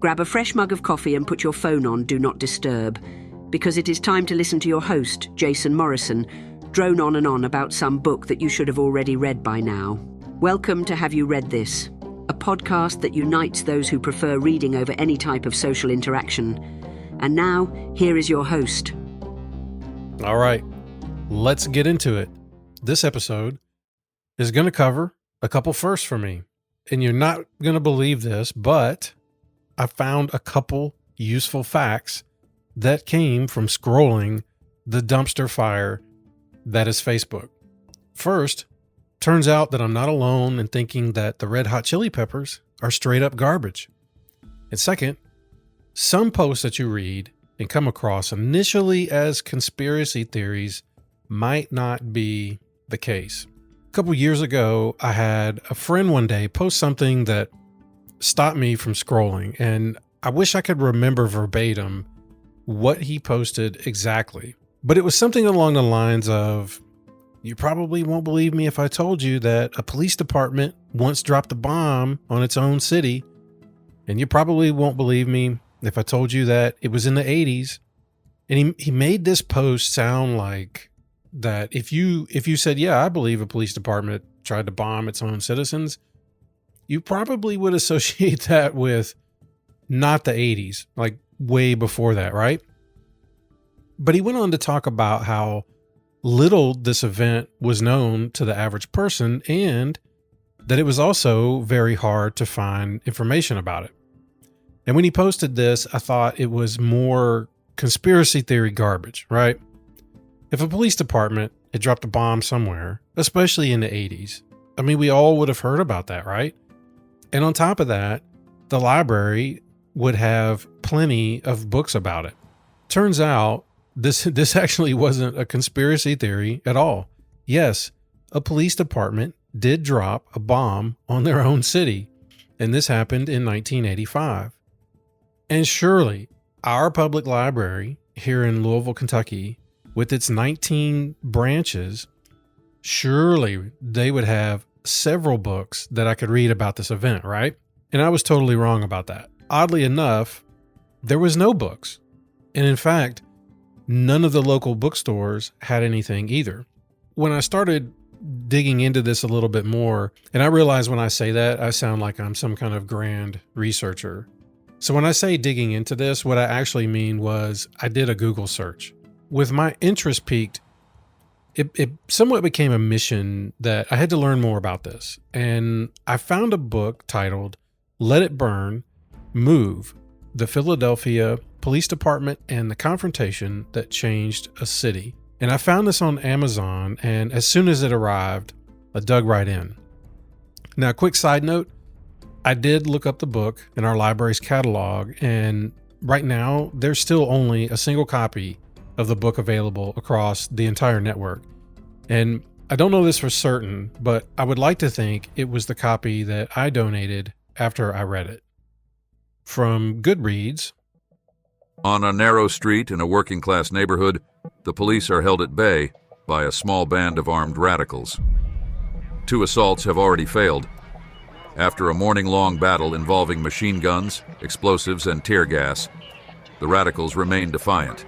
Grab a fresh mug of coffee and put your phone on Do Not Disturb, because it is time to listen to your host, Jason Morrison, drone on and on about some book that you should have already read by now. Welcome to Have You Read This, a podcast that unites those who prefer reading over any type of social interaction. And now, here is your host. All right, let's get into it. This episode is going to cover a couple firsts for me. And you're not going to believe this, but I found a couple useful facts that came from scrolling the dumpster fire that is Facebook. First, turns out that I'm not alone in thinking that the Red Hot Chili Peppers are straight up garbage. And second, some posts that you read and come across initially as conspiracy theories might not be the case. A couple years ago, I had a friend one day post something that stopped me from scrolling, and I wish I could remember verbatim what he posted exactly. But it was something along the lines of, "You probably won't believe me if I told you that a police department once dropped a bomb on its own city, and you probably won't believe me if I told you that it was in the 80s. And he made this post sound like that if you said, "Yeah, I believe a police department tried to bomb its own citizens," you probably would associate that with not the 80s, like way before that, right? But he went on to talk about how little this event was known to the average person and that it was also very hard to find information about it. And when he posted this, I thought it was more conspiracy theory garbage, right? If a police department had dropped a bomb somewhere, especially in the 80s, I mean, we all would have heard about that, right? And on top of that, the library would have plenty of books about it. Turns out this actually wasn't a conspiracy theory at all. Yes, a police department did drop a bomb on their own city, and this happened in 1985. And surely our public library here in Louisville, Kentucky, with its 19 branches, surely they would have several books that I could read about this event, right? And I was totally wrong about that. Oddly enough, there was no books. And in fact, none of the local bookstores had anything either. When I started digging into this a little bit more, and I realize when I say that, I sound like I'm some kind of grand researcher. So when I say digging into this, what I actually mean was I did a Google search. With my interest peaked, it somewhat became a mission that I had to learn more about this. And I found a book titled Let It Burn, Move, the Philadelphia Police Department and the Confrontation That Changed a City. And I found this on Amazon, and as soon as it arrived, I dug right in. Now, quick side note, I did look up the book in our library's catalog, and right now there's still only a single copy of the book available across the entire network. And I don't know this for certain, but I would like to think it was the copy that I donated after I read it. From Goodreads. On a narrow street in a working-class neighborhood, the police are held at bay by a small band of armed radicals. 2 assaults have already failed. After a morning-long battle involving machine guns, explosives, and tear gas, the radicals remain defiant.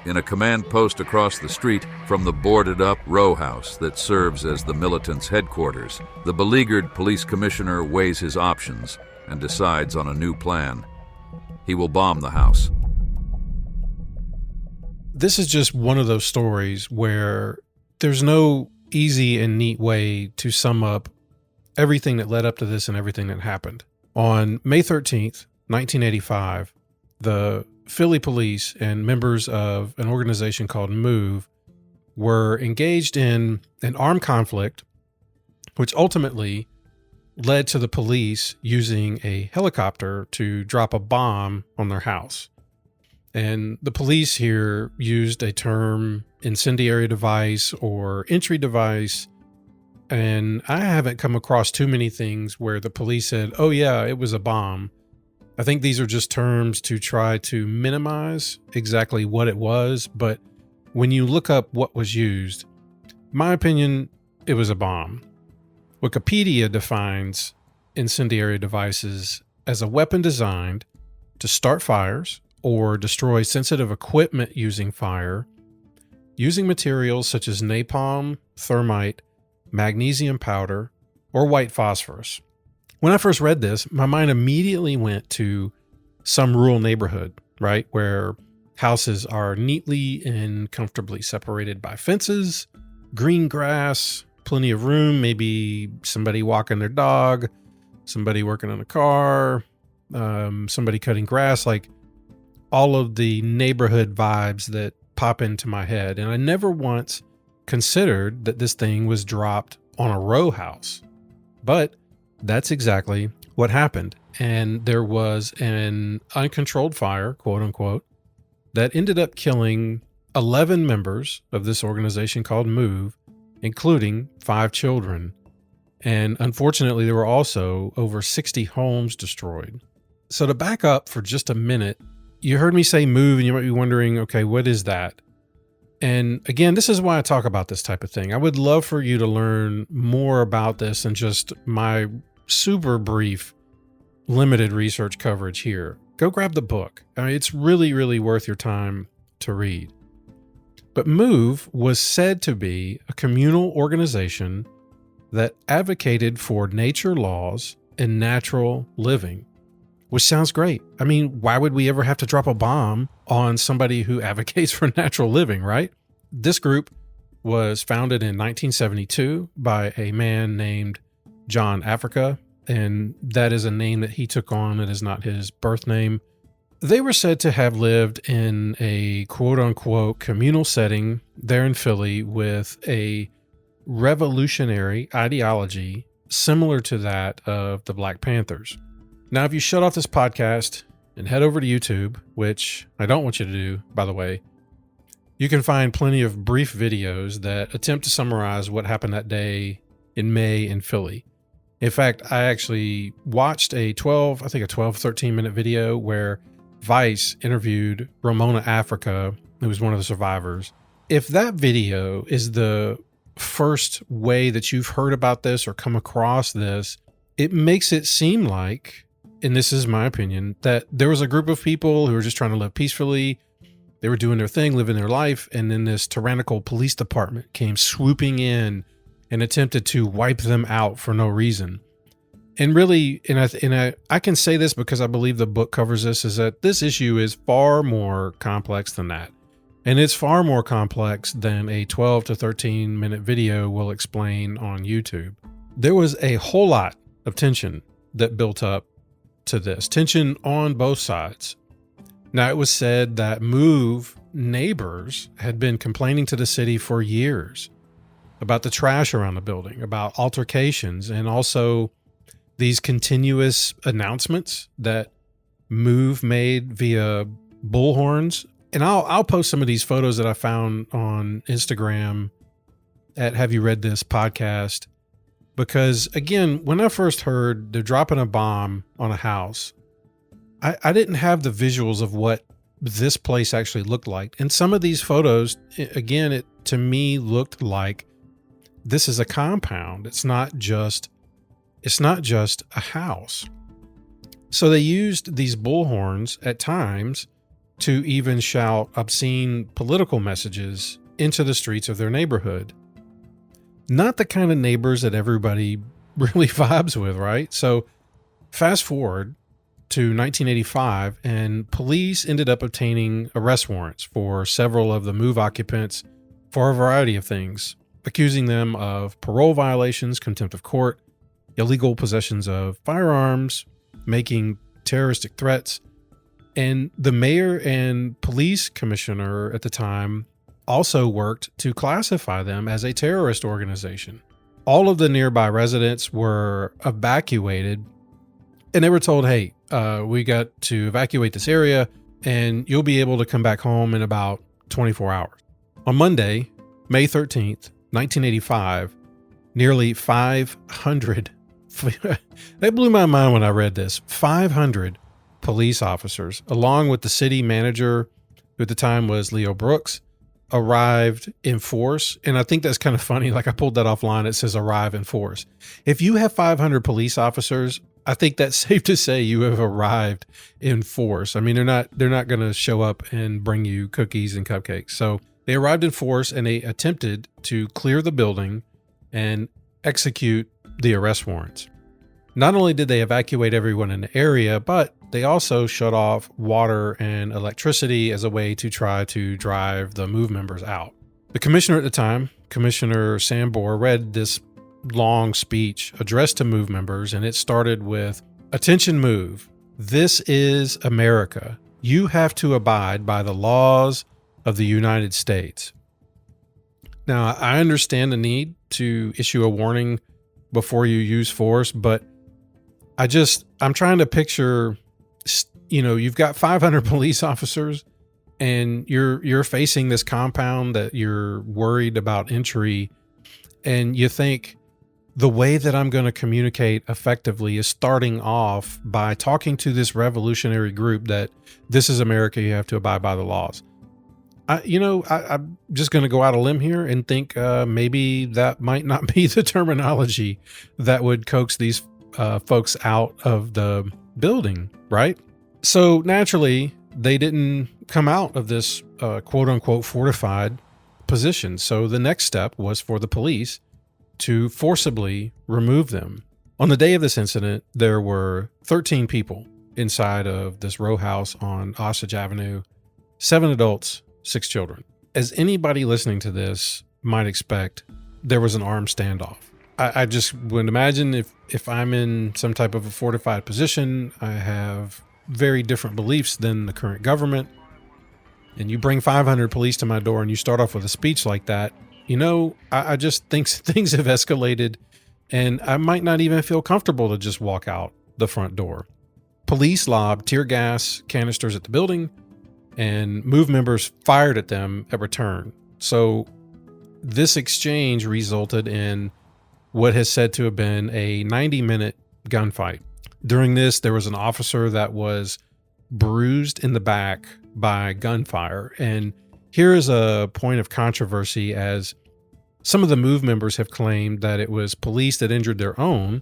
In a command post across the street from the boarded-up row house that serves as the militants' headquarters, the beleaguered police commissioner weighs his options and decides on a new plan. He will bomb the house. This is just one of those stories where there's no easy and neat way to sum up everything that led up to this and everything that happened. On May 13th, 1985, the Philly police and members of an organization called MOVE were engaged in an armed conflict, which ultimately led to the police using a helicopter to drop a bomb on their house. And the police here used a term incendiary device or entry device. And I haven't come across too many things where the police said, "Oh yeah, it was a bomb." I think these are just terms to try to minimize exactly what it was. But when you look up what was used, my opinion, it was a bomb. Wikipedia defines incendiary devices as a weapon designed to start fires or destroy sensitive equipment using fire, using materials such as napalm, thermite, magnesium powder, or white phosphorus. When I first read this, my mind immediately went to some rural neighborhood, right, where houses are neatly and comfortably separated by fences, green grass, plenty of room, maybe somebody walking their dog, somebody working on a car, somebody cutting grass, like all of the neighborhood vibes that pop into my head. And I never once considered that this thing was dropped on a row house. But that's exactly what happened. And there was an uncontrolled fire, quote unquote, that ended up killing 11 members of this organization called MOVE, including 5 children. And unfortunately, there were also over 60 homes destroyed. So to back up for just a minute, you heard me say MOVE, and you might be wondering, okay, what is that? And again, this is why I talk about this type of thing. I would love for you to learn more about this than just my super brief, limited research coverage here. Go grab the book. I mean, it's really, really worth your time to read. But MOVE was said to be a communal organization that advocated for nature laws and natural living, which sounds great. I mean, why would we ever have to drop a bomb on somebody who advocates for natural living, right? This group was founded in 1972 by a man named John Africa, and that is a name that he took on. It is not his birth name. They were said to have lived in a quote-unquote communal setting there in Philly with a revolutionary ideology similar to that of the Black Panthers. Now, if you shut off this podcast and head over to YouTube, which I don't want you to do, by the way, you can find plenty of brief videos that attempt to summarize what happened that day in May in Philly. In fact, I actually watched a 12, 13 minute video where Vice interviewed Ramona Africa, who was one of the survivors. If that video is the first way that you've heard about this or come across this, it makes it seem like, and this is my opinion, that there was a group of people who were just trying to live peacefully. They were doing their thing, living their life, and then this tyrannical police department came swooping in and attempted to wipe them out for no reason. And really, I can say this because I believe the book covers this, is that this issue is far more complex than that. And it's far more complex than a 12 to 13 minute video will explain on YouTube. There was a whole lot of tension that built up to this, tension on both sides. Now, it was said that MOVE neighbors had been complaining to the city for years about the trash around the building, about altercations, and also these continuous announcements that MOVE made via bullhorns. And I'll post some of these photos that I found on Instagram at Have You Read This podcast, because again, when I first heard they're dropping a bomb on a house, I didn't have the visuals of what this place actually looked like. And some of these photos, again, it to me looked like this is a compound. It's not just a house. So they used these bullhorns at times to even shout obscene political messages into the streets of their neighborhood. Not the kind of neighbors that everybody really vibes with, right? So fast forward to 1985, and police ended up obtaining arrest warrants for several of the MOVE occupants for a variety of things, accusing them of parole violations, contempt of court, illegal possessions of firearms, making terroristic threats. And the mayor and police commissioner at the time also worked to classify them as a terrorist organization. All of the nearby residents were evacuated, and they were told, hey, we got to evacuate this area and you'll be able to come back home in about 24 hours. On Monday, May 13th, 1985, nearly 500, that blew my mind when I read this, 500 police officers, along with the city manager, who at the time was Leo Brooks, arrived in force. And I think that's kind of funny. Like, I pulled that offline. It says arrive in force. If you have 500 police officers I think that's safe to say you have arrived in force. I mean, they're not going to show up and bring you cookies and cupcakes. So they arrived in force and they attempted to clear the building and execute the arrest warrants. Not only did they evacuate everyone in the area, but they also shut off water and electricity as a way to try to drive the MOVE members out. The commissioner at the time, Commissioner Sambor, read this long speech addressed to MOVE members, and it started with, "Attention MOVE, this is America. You have to abide by the laws of the United States." Now, I understand the need to issue a warning before you use force, but I'm trying to picture, you've got 500 police officers and you're facing this compound that you're worried about entry, and you think the way that I'm going to communicate effectively is starting off by talking to this revolutionary group that this is America, you have to abide by the laws. I'm just going to go out a limb here and think maybe that might not be the terminology that would coax these folks out of the building, right? So naturally, they didn't come out of this quote unquote fortified position. So the next step was for the police to forcibly remove them. On the day of this incident, there were 13 people inside of this row house on Osage Avenue, 7 adults, 6 children. As anybody listening to this might expect, there was an armed standoff. I just would imagine if I'm in some type of a fortified position, I have very different beliefs than the current government, and you bring 500 police to my door and you start off with a speech like that, I just think things have escalated, and I might not even feel comfortable to just walk out the front door. Police lobbed tear gas canisters at the building, and MOVE members fired at them at return. So this exchange resulted in what has said to have been a 90-minute gunfight. During this, there was an officer that was bruised in the back by gunfire. And here is a point of controversy, as some of the MOVE members have claimed that it was police that injured their own,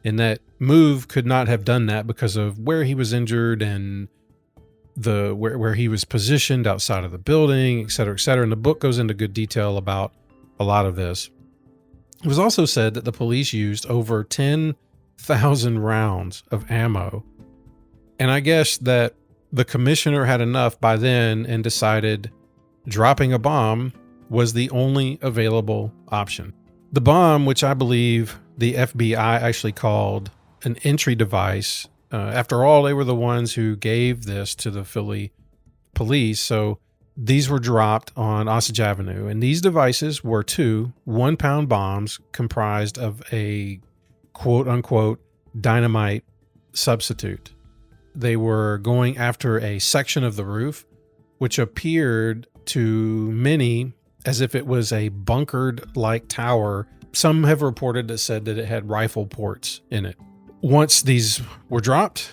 and that MOVE could not have done that because of where he was injured and where he was positioned outside of the building, et cetera, et cetera. And the book goes into good detail about a lot of this. It was also said that the police used over 10,000 rounds of ammo. And I guess that the commissioner had enough by then and decided dropping a bomb was the only available option. The bomb, which I believe the FBI actually called an entry device. After all, they were the ones who gave this to the Philly police. So these were dropped on Osage Avenue. And these devices were 2 1-pound bombs comprised of a quote unquote dynamite substitute. They were going after a section of the roof, which appeared to many as if it was a bunkered like tower. Some have reported that said that it had rifle ports in it. Once these were dropped,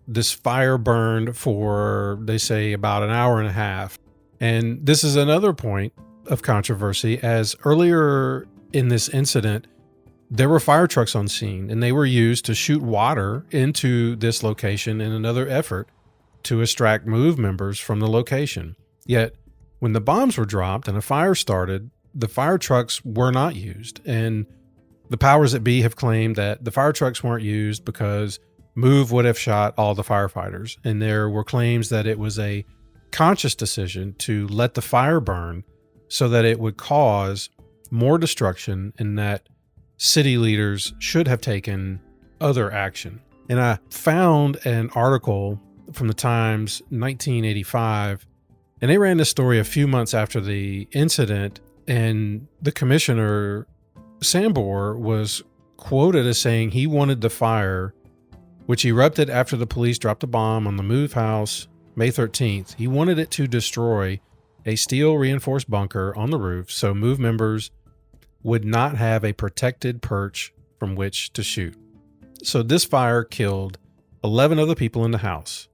this fire burned for, they say, about an hour and a half. And this is another point of controversy, as earlier in this incident, there were fire trucks on scene, and they were used to shoot water into this location in another effort to extract MOVE members from the location. Yet, when the bombs were dropped and a fire started, the fire trucks were not used. And the powers that be have claimed that the fire trucks weren't used because MOVE would have shot all the firefighters. And there were claims that it was a conscious decision to let the fire burn so that it would cause more destruction, and that city leaders should have taken other action. And I found an article from the Times, 1985, and they ran this story a few months after the incident, and the commissioner, Sambor, was quoted as saying he wanted the fire, which erupted after the police dropped a bomb on the MOVE house May 13th. He wanted it to destroy a steel reinforced bunker on the roof so MOVE members would not have a protected perch from which to shoot. So this fire killed 11 of the people in the house.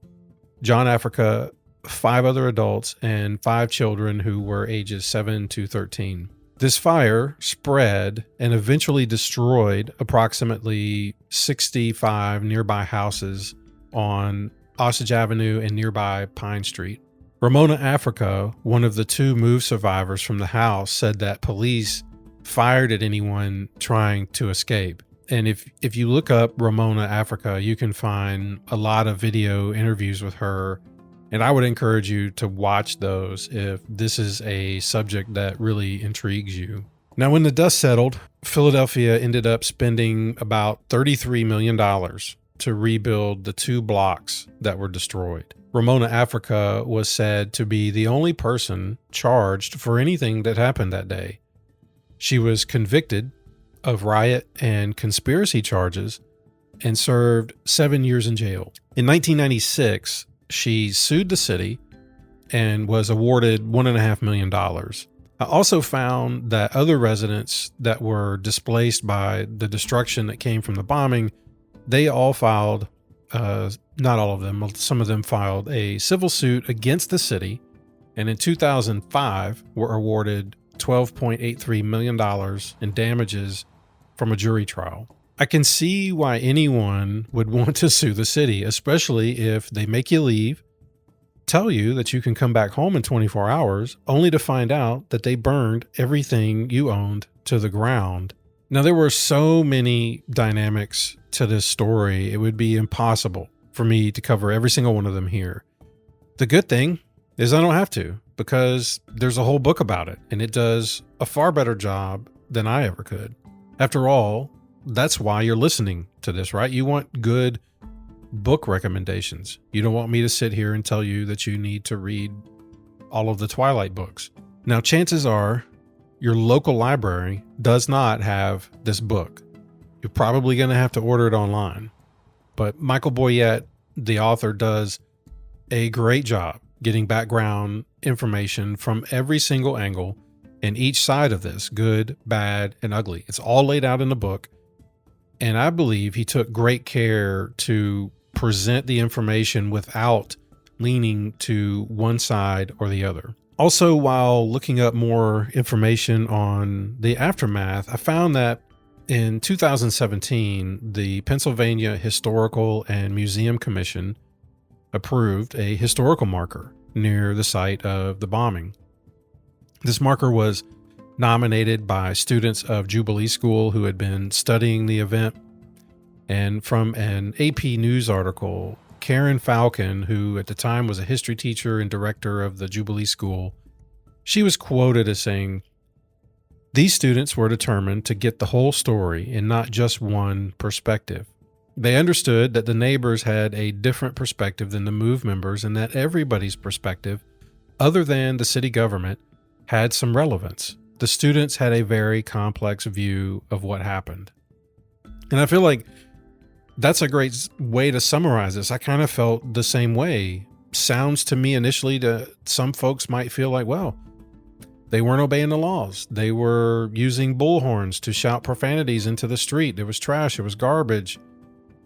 John Africa, 5 other adults, and 5 children who were ages 7 to 13. This fire spread and eventually destroyed approximately 65 nearby houses on Osage Avenue and nearby Pine Street. Ramona Africa, one of the 2 move survivors from the house, said that police fired at anyone trying to escape. And if you look up Ramona Africa, you can find a lot of video interviews with her. And I would encourage you to watch those if this is a subject that really intrigues you. Now, when the dust settled, Philadelphia ended up spending about $33 million to rebuild the 2 blocks that were destroyed. Ramona Africa was said to be the only person charged for anything that happened that day. She was convicted of riot and conspiracy charges and served 7 years in jail. In 1996, she sued the city and was awarded $1.5 million. I also found that other residents that were displaced by the destruction that came from the bombing, they all filed, not all of them, some of them filed a civil suit against the city, and in 2005 were awarded $12.83 million in damages from a jury trial. I can see why anyone would want to sue the city, especially if they make you leave, tell you that you can come back home in 24 hours, only to find out that they burned everything you owned to the ground. Now, there were so many dynamics to this story, it would be impossible for me to cover every single one of them here. The good thing is I don't have to, because there's a whole book about it, and it does a far better job than I ever could. After all, that's why you're listening to this, right? You want good book recommendations. You don't want me to sit here and tell you that you need to read all of the Twilight books. Now, chances are your local library does not have this book. You're probably going to have to order it online. But Michael Boyett, the author, does a great job getting background information from every single angle and each side of this, good, bad, and ugly. It's all laid out in the book. And I believe he took great care to present the information without leaning to one side or the other. Also, while looking up more information on the aftermath, I found that in 2017, the Pennsylvania Historical and Museum Commission approved a historical marker near the site of the bombing. This marker was nominated by students of Jubilee School who had been studying the event. And from an AP News article, Karen Falcon, who at the time was a history teacher and director of the Jubilee School, she was quoted as saying, "These students were determined to get the whole story and not just one perspective. They understood that the neighbors had a different perspective than the MOVE members and that everybody's perspective, other than the city government, had some relevance. The students had a very complex view of what happened." And I feel like that's a great way to summarize this. I kind of felt the same way. Sounds to me initially to some folks might feel like, well, they weren't obeying the laws. They were using bullhorns to shout profanities into the street. There was trash. It was garbage.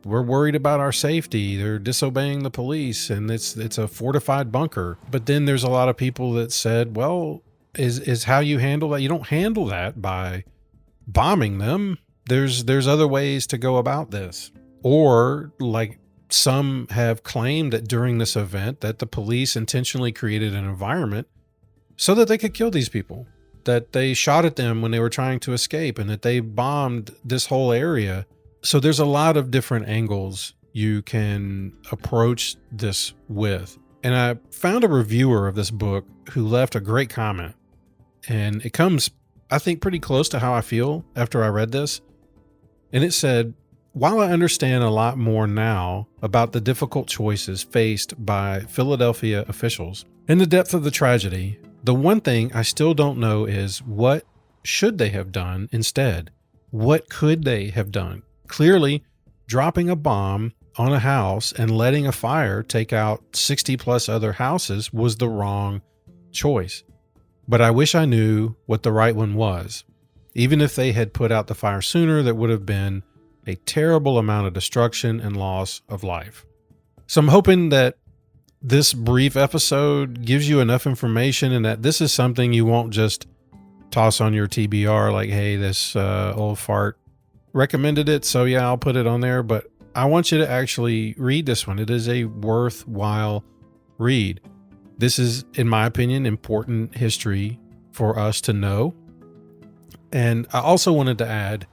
We're worried about our safety. They're disobeying the police, and it's a fortified bunker. But then there's a lot of people that said, well, is how you handle that. You don't handle that by bombing them. There's other ways to go about this. Or like some have claimed that during this event that the police intentionally created an environment so that they could kill these people, that they shot at them when they were trying to escape, and that they bombed this whole area. So there's a lot of different angles you can approach this with. And I found a reviewer of this book who left a great comment. And it comes, I think, pretty close to how I feel after I read this. And it said, "While I understand a lot more now about the difficult choices faced by Philadelphia officials and the depth of the tragedy, the one thing I still don't know is what should they have done instead? What could they have done? Clearly, dropping a bomb on a house and letting a fire take out 60 plus other houses was the wrong choice. But I wish I knew what the right one was. Even if they had put out the fire sooner, there would have been a terrible amount of destruction and loss of life." So I'm hoping that this brief episode gives you enough information and that this is something you won't just toss on your TBR like, hey, this old fart recommended it, so yeah, I'll put it on there. But I want you to actually read this one. It is a worthwhile read. This is, in my opinion, important history for us to know. And I also wanted to add,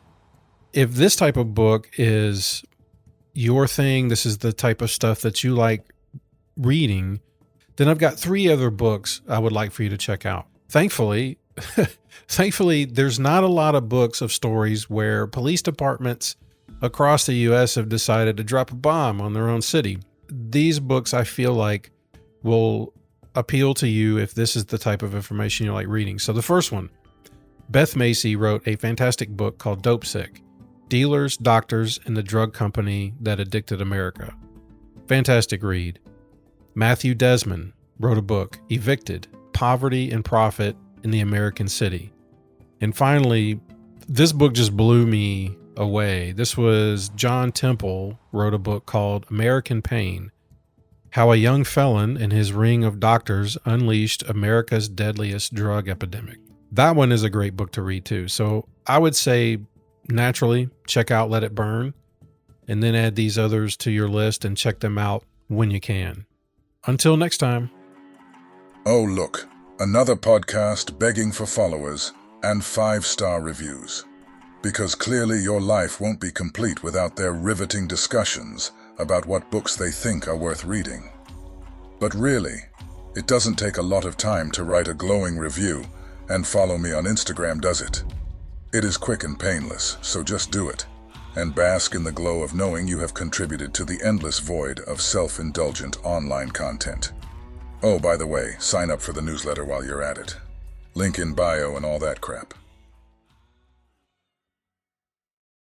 if this type of book is your thing, this is the type of stuff that you like reading, then I've got 3 other books I would like for you to check out. Thankfully, there's not a lot of books of stories where police departments across the U.S. have decided to drop a bomb on their own city. These books, I feel like, will appeal to you if this is the type of information you like reading. So the first one, Beth Macy wrote a fantastic book called Dope Sick: Dealers, Doctors, and the Drug Company That Addicted America. Fantastic read. Matthew Desmond wrote a book, Evicted: Poverty and Profit in the American City. And finally, this book just blew me away. This was John Temple wrote a book called American Pain: How a Young Felon and His Ring of Doctors Unleashed America's Deadliest Drug Epidemic. That one is a great book to read too. So I would say, naturally, check out Let It Burn, and then add these others to your list and check them out when you can. Until next time. Oh, look, another podcast begging for followers and 5-star reviews. Because clearly your life won't be complete without their riveting discussions about what books they think are worth reading. But really, it doesn't take a lot of time to write a glowing review, and follow me on Instagram does it. It is quick and painless, so just do it, and bask in the glow of knowing you have contributed to the endless void of self-indulgent online content. Oh, by the way, sign up for the newsletter while you're at it. Link in bio and all that crap.